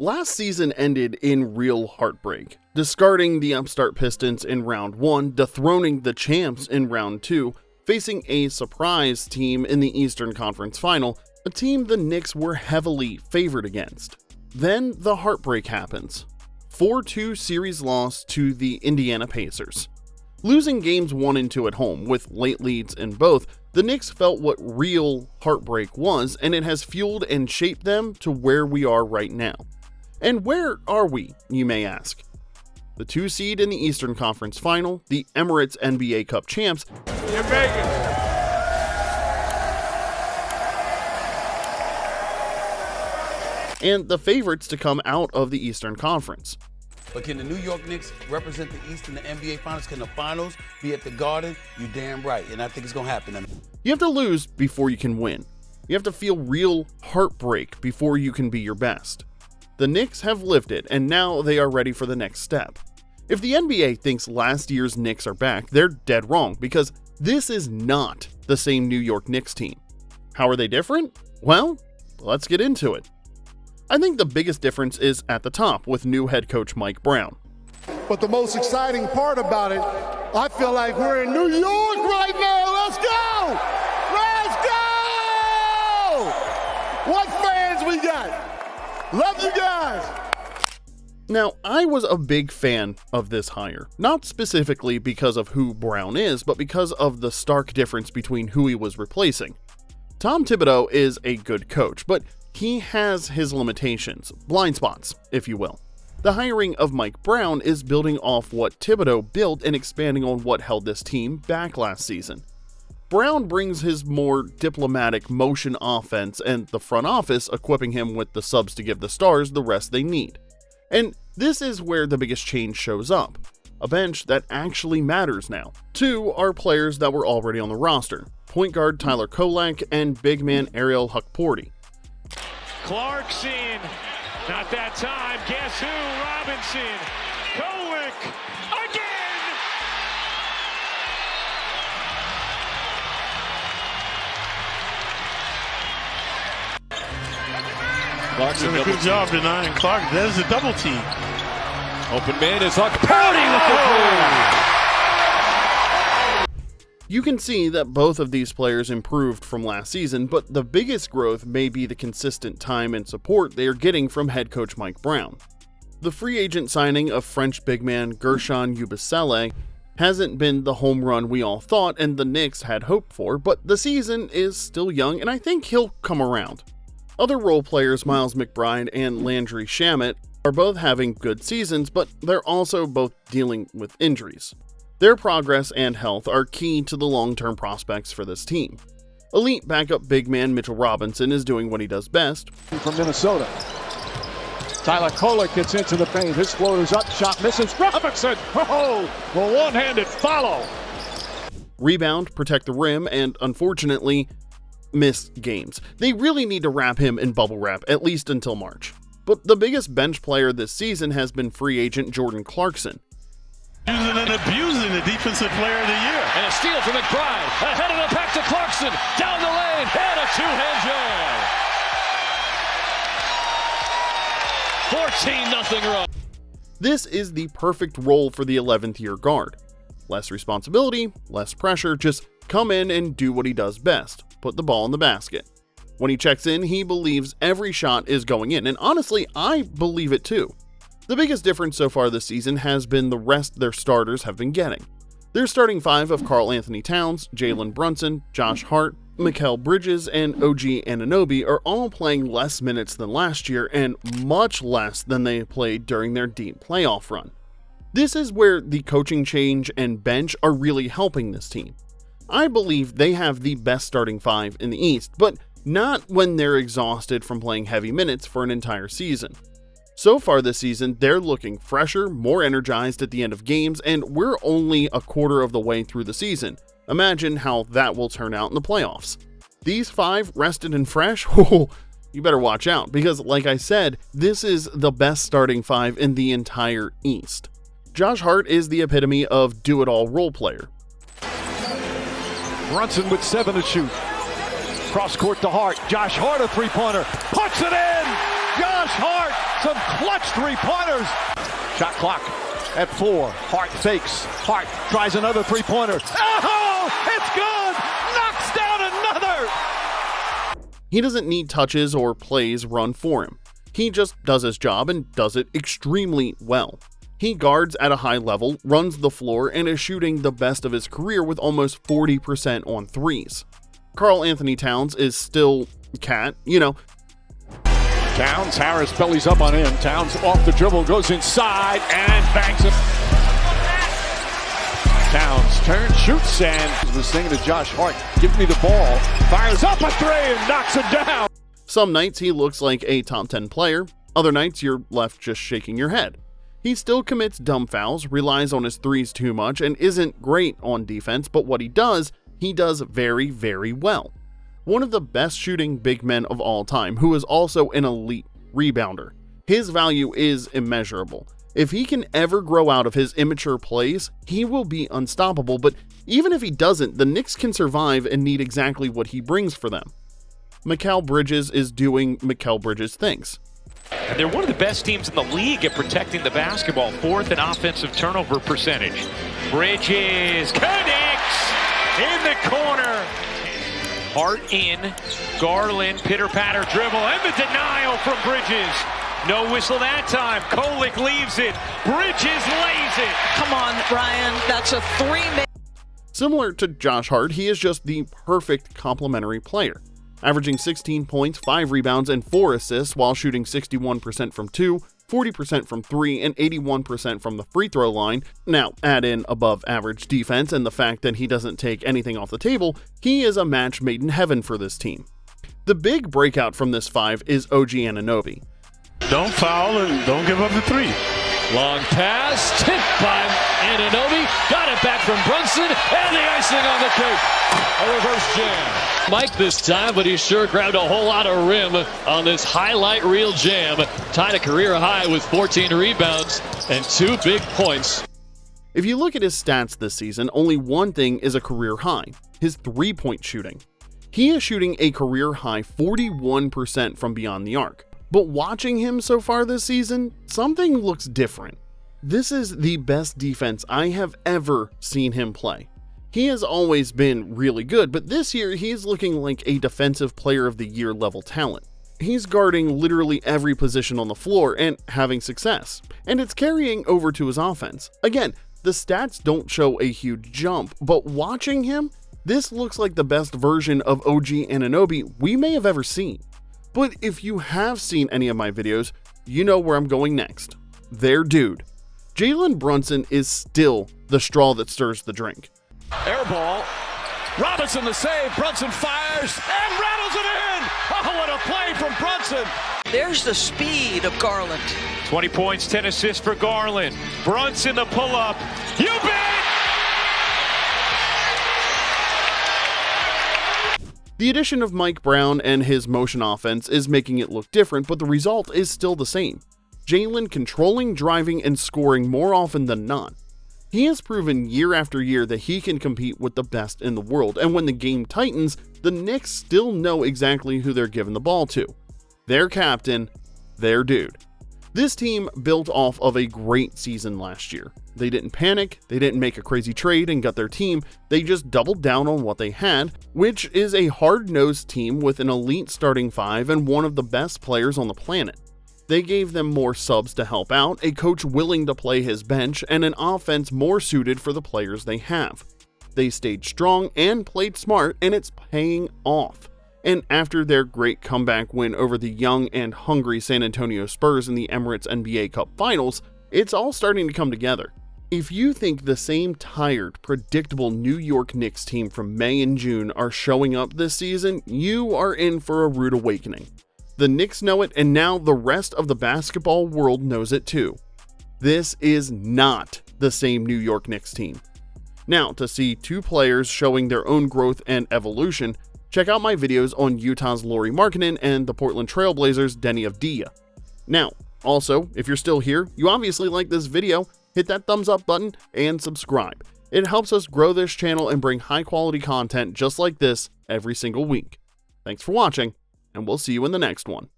Last season ended in real heartbreak, discarding the upstart Pistons in round 1, dethroning the champs in round 2, facing a surprise team in the Eastern Conference Final, a team the Knicks were heavily favored against. Then the heartbreak happens. 4-2 series loss to the Indiana Pacers. Losing games 1 and 2 at home with late leads in both, the Knicks felt what real heartbreak was, and it has fueled and shaped them to where we are right now. And where are we, you may ask? The 2 seed in the Eastern Conference Final, the Emirates NBA Cup champs, You're Vegas. and the favorites to come out of the Eastern Conference. But can the New York Knicks represent the East in the NBA Finals? Can the Finals be at the Garden? You damn right, and I think it's going to happen. You have to lose before you can win. You have to feel real heartbreak before you can be your best. The Knicks have lived it, and now they are ready for the next step. If the NBA thinks last year's Knicks are back, they're dead wrong, because this is not the same New York Knicks team. How are they different? Well, let's get into it. I think the biggest difference is at the top with new head coach Mike Brown. But the most exciting part about it, I feel like we're in New York right now. Let's go! Let's go! What fans we got? Love you guys! Now, I was a big fan of this hire, not specifically because of who Brown is, but because of the stark difference between who he was replacing. Tom Thibodeau is a good coach, but he has his limitations, blind spots, if you will. The hiring of Mike Brown is building off what Thibodeau built and expanding on what held this team back last season. Brown brings his more diplomatic motion offense, and the front office equipping him with the subs to give the stars the rest they need. And this is where the biggest change shows up. A bench that actually matters now. 2 are players that were already on the roster. Point guard Tyler Kolek and big man Ariel Hukporti. Clarkson, not that time. Guess who? Robinson. Kolek again. Clarkson, a good job denying Clark. That is a double team. Open man is Hukporti with the three. You can see that both of these players improved from last season, but the biggest growth may be the consistent time and support they are getting from head coach Mike Brown. The free agent signing of French big man Gershon Yabusele hasn't been the home run we all thought and the Knicks had hoped for, but the season is still young and I think he'll come around. Other role players Miles McBride and Landry Shamet are both having good seasons, but they're also both dealing with injuries. Their progress and health are key to the long-term prospects for this team. Elite backup big man Mitchell Robinson is doing what he does best. From Minnesota. Tyler Kolek gets into the paint. His floater's up, shot misses. Robinson! Oh, the one-handed follow. Rebound, protect the rim, and unfortunately, miss games. They really need to wrap him in bubble wrap, at least until March. But the biggest bench player this season has been free agent Jordan Clarkson. Using and abusing the defensive player of the year. And a steal from McBride. Ahead of the pack to Clarkson. Down the lane. And a two-hand jam. 14-0 run. This is the perfect role for the 11th year guard. Less responsibility, less pressure, just come in and do what he does best. Put the ball in the basket. When he checks in, he believes every shot is going in, and honestly, I believe it too. The biggest difference so far this season has been the rest their starters have been getting. Their starting 5 of Karl Anthony Towns, Jalen Brunson, Josh Hart, Mikal Bridges, and OG Anunoby are all playing less minutes than last year and much less than they played during their deep playoff run. This is where the coaching change and bench are really helping this team. I believe they have the best starting 5 in the East, but not when they're exhausted from playing heavy minutes for an entire season. So far this season, they're looking fresher, more energized at the end of games, and we're only a quarter of the way through the season. Imagine how that will turn out in the playoffs. These 5 rested and fresh? You better watch out, because like I said, this is the best starting 5 in the entire East. Josh Hart is the epitome of do-it-all role player. Brunson with 7 to shoot. Cross court to Hart. Josh Hart, a three-pointer. Puts it in! Josh Hart, some Hawks 3-pointers. Shot clock at 4. Hart fakes. Hart tries another 3-pointer. Oh, it's good. Knocks down another. He doesn't need touches or plays run for him. He just does his job and does it extremely well. He guards at a high level, runs the floor, and is shooting the best of his career with almost 40% on threes. Karl Anthony Towns is still cat, Towns, Harris bellies up on him. Towns off the dribble, goes inside and bangs it. Towns turns, shoots, and was saying to Josh Hart, give me the ball. Fires up a 3 and knocks it down. Some nights he looks like a top 10 player, other nights you're left just shaking your head. He still commits dumb fouls, relies on his threes too much, and isn't great on defense, but what he does very, very well. One of the best shooting big men of all time, who is also an elite rebounder. His value is immeasurable. If he can ever grow out of his immature plays, he will be unstoppable, but even if he doesn't, the Knicks can survive and need exactly what he brings for them. Mikal Bridges is doing Mikal Bridges things. And they're one of the best teams in the league at protecting the basketball. 4th in offensive turnover percentage. Bridges connects in the corner. Hart in. Garland, pitter-patter dribble, and the denial from Bridges. No whistle that time. Kolek leaves it. Bridges lays it. Come on, Ryan. That's a 3-man. Similar to Josh Hart, he is just the perfect complementary player. Averaging 16 points, 5 rebounds, and 4 assists while shooting 61% from 2, 40% from 3, and 81% from the free throw line. Now, add in above average defense and the fact that he doesn't take anything off the table, he is a match made in heaven for this team. The big breakout from this 5 is OG Anunoby. Don't foul and don't give up the 3. Long pass, tipped by Anunoby, got it back from Brunson, and the icing on the cake. A reverse jam. Mike this time, but he sure grabbed a whole lot of rim on this highlight reel jam. Tied a career high with 14 rebounds and 2 big points. If you look at his stats this season, only one thing is a career high: his 3-point shooting. He is shooting a career high 41% from beyond the arc. But watching him so far this season, something looks different. This is the best defense I have ever seen him play. He has always been really good, but this year he's looking like a defensive player of the year level talent. He's guarding literally every position on the floor and having success, and it's carrying over to his offense. Again, the stats don't show a huge jump, but watching him, this looks like the best version of OG Anunoby we may have ever seen. But if you have seen any of my videos, you know where I'm going next. Their dude. Jalen Brunson is still the straw that stirs the drink. Air ball. Robinson the save. Brunson fires and rattles it in. Oh, what a play from Brunson. There's the speed of Garland. 20 points, 10 assists for Garland. Brunson the pull-up. You bet! The addition of Mike Brown and his motion offense is making it look different, but the result is still the same. Jalen controlling, driving, and scoring more often than not. He has proven year after year that he can compete with the best in the world, and when the game tightens, the Knicks still know exactly who they're giving the ball to. Their captain, their dude. This team built off of a great season last year. They didn't panic, they didn't make a crazy trade and gut their team, they just doubled down on what they had, which is a hard-nosed team with an elite starting 5 and one of the best players on the planet. They gave them more subs to help out, a coach willing to play his bench, and an offense more suited for the players they have. They stayed strong and played smart, and it's paying off. And after their great comeback win over the young and hungry San Antonio Spurs in the Emirates NBA Cup Finals, it's all starting to come together. If you think the same tired, predictable New York Knicks team from May and June are showing up this season, you are in for a rude awakening. The Knicks know it, and now the rest of the basketball world knows it too. This is not the same New York Knicks team. Now, to see two players showing their own growth and evolution, check out my videos on Utah's Lauri Markkanen and the Portland Trail Blazers' Denny Avdija. Now, also, if you're still here, you obviously like this video, hit that thumbs up button and subscribe. It helps us grow this channel and bring high quality content just like this every single week. Thanks for watching, and we'll see you in the next one.